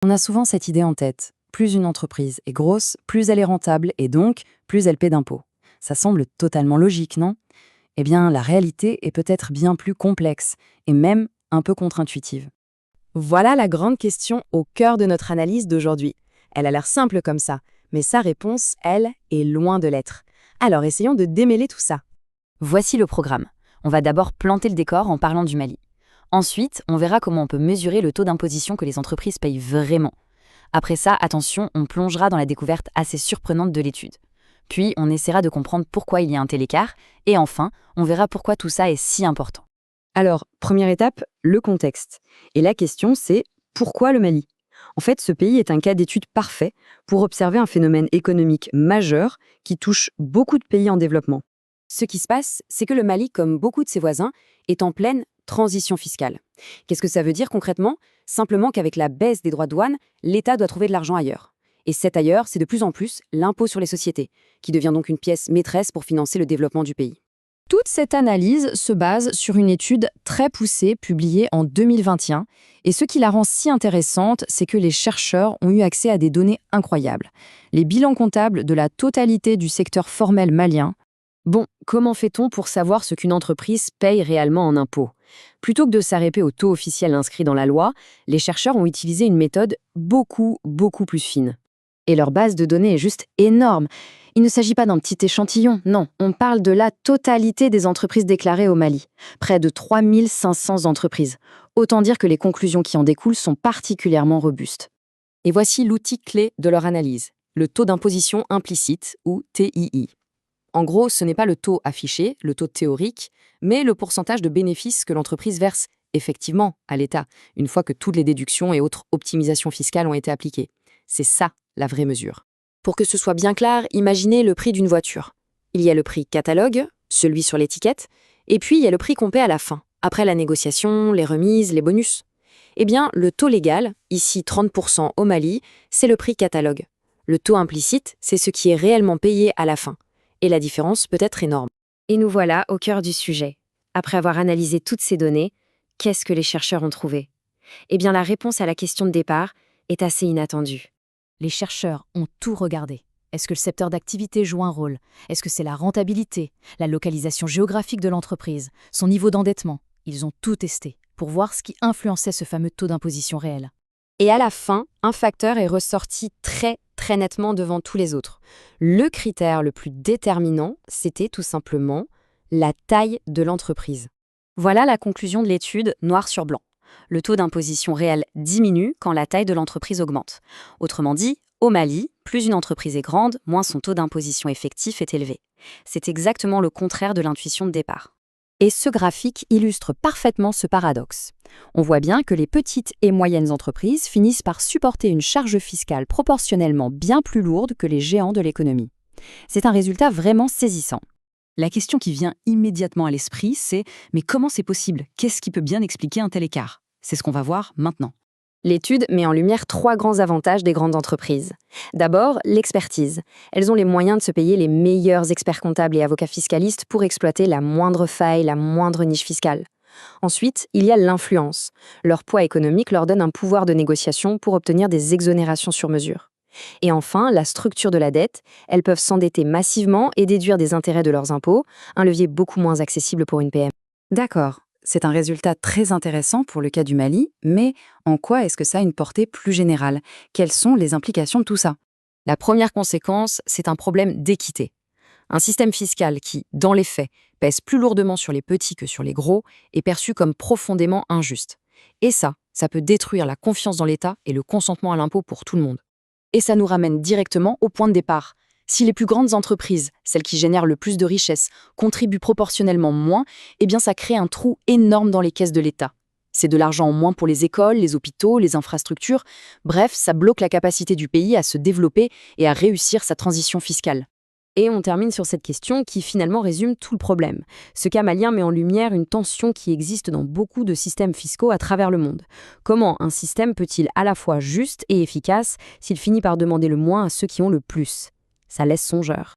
On a souvent cette idée en tête. Plus une entreprise est grosse, plus elle est rentable et donc plus elle paie d'impôts. Ça semble totalement logique, non? Eh bien, la réalité est peut-être bien plus complexe et même un peu contre-intuitive. Voilà la grande question au cœur de notre analyse d'aujourd'hui. Elle a l'air simple comme ça, mais sa réponse, elle, est loin de l'être. Alors essayons de démêler tout ça. Voici le programme. On va d'abord planter le décor en parlant du Mali. Ensuite, on verra comment on peut mesurer le taux d'imposition que les entreprises payent vraiment. Après ça, attention, on plongera dans la découverte assez surprenante de l'étude. Puis, on essaiera de comprendre pourquoi il y a un tel écart. Et enfin, on verra pourquoi tout ça est si important. Alors, première étape, le contexte. Et la question, c'est pourquoi le Mali? En fait, ce pays est un cas d'étude parfait pour observer un phénomène économique majeur qui touche beaucoup de pays en développement. Ce qui se passe, c'est que le Mali, comme beaucoup de ses voisins, est en pleine transition fiscale. Qu'est-ce que ça veut dire concrètement? Simplement qu'avec la baisse des droits de douane, l'État doit trouver de l'argent ailleurs. Et cet ailleurs, c'est de plus en plus l'impôt sur les sociétés, qui devient donc une pièce maîtresse pour financer le développement du pays. Toute cette analyse se base sur une étude très poussée publiée en 2021. Et ce qui la rend si intéressante, c'est que les chercheurs ont eu accès à des données incroyables. Les bilans comptables de la totalité du secteur formel malien. Bon, comment fait-on pour savoir ce qu'une entreprise paye réellement en impôts? Plutôt que de s'arrêter au taux officiel inscrit dans la loi, les chercheurs ont utilisé une méthode beaucoup plus fine. Et leur base de données est juste énorme. Il ne s'agit pas d'un petit échantillon, non. On parle de la totalité des entreprises déclarées au Mali. Près de 3500 entreprises. Autant dire que les conclusions qui en découlent sont particulièrement robustes. Et voici l'outil clé de leur analyse, le taux d'imposition implicite, ou TII. En gros, ce n'est pas le taux affiché, le taux théorique, mais le pourcentage de bénéfices que l'entreprise verse effectivement à l'État, une fois que toutes les déductions et autres optimisations fiscales ont été appliquées. C'est ça, la vraie mesure. Pour que ce soit bien clair, imaginez le prix d'une voiture. Il y a le prix catalogue, celui sur l'étiquette, et puis il y a le prix qu'on paie à la fin, après la négociation, les remises, les bonus. Eh bien, le taux légal, ici 30% au Mali, c'est le prix catalogue. Le taux implicite, c'est ce qui est réellement payé à la fin. Et la différence peut être énorme. Et nous voilà au cœur du sujet. Après avoir analysé toutes ces données, qu'est-ce que les chercheurs ont trouvé? Eh bien, la réponse à la question de départ est assez inattendue. Les chercheurs ont tout regardé. Est-ce que le secteur d'activité joue un rôle? Est-ce que c'est la rentabilité, la localisation géographique de l'entreprise, son niveau d'endettement? Ils ont tout testé pour voir ce qui influençait ce fameux taux d'imposition réel. Et à la fin, un facteur est ressorti très nettement devant tous les autres. Le critère le plus déterminant, c'était tout simplement la taille de l'entreprise. Voilà la conclusion de l'étude noir sur blanc. Le taux d'imposition réel diminue quand la taille de l'entreprise augmente. Autrement dit, au Mali, plus une entreprise est grande, moins son taux d'imposition effectif est élevé. C'est exactement le contraire de l'intuition de départ. Et ce graphique illustre parfaitement ce paradoxe. On voit bien que les petites et moyennes entreprises finissent par supporter une charge fiscale proportionnellement bien plus lourde que les géants de l'économie. C'est un résultat vraiment saisissant. La question qui vient immédiatement à l'esprit, c'est « mais comment c'est possible? Qu'est-ce qui peut bien expliquer un tel écart ?» C'est ce qu'on va voir maintenant. L'étude met en lumière 3 grands avantages des grandes entreprises. D'abord, l'expertise. Elles ont les moyens de se payer les meilleurs experts comptables et avocats fiscalistes pour exploiter la moindre faille, la moindre niche fiscale. Ensuite, il y a l'influence. Leur poids économique leur donne un pouvoir de négociation pour obtenir des exonérations sur mesure. Et enfin, la structure de la dette. Elles peuvent s'endetter massivement et déduire des intérêts de leurs impôts, un levier beaucoup moins accessible pour une PME. D'accord, c'est un résultat très intéressant pour le cas du Mali, mais en quoi est-ce que ça a une portée plus générale? Quelles sont les implications de tout ça? La première conséquence, c'est un problème d'équité. Un système fiscal qui, dans les faits, pèse plus lourdement sur les petits que sur les gros, est perçu comme profondément injuste. Et ça peut détruire la confiance dans l'État et le consentement à l'impôt pour tout le monde. Et ça nous ramène directement au point de départ. Si les plus grandes entreprises, celles qui génèrent le plus de richesses, contribuent proportionnellement moins, eh bien ça crée un trou énorme dans les caisses de l'État. C'est de l'argent en moins pour les écoles, les hôpitaux, les infrastructures. Bref, ça bloque la capacité du pays à se développer et à réussir sa transition fiscale. Et on termine sur cette question qui finalement résume tout le problème. Ce cas malien met en lumière une tension qui existe dans beaucoup de systèmes fiscaux à travers le monde. Comment un système peut-il à la fois juste et efficace s'il finit par demander le moins à ceux qui ont le plus? Ça laisse songeur.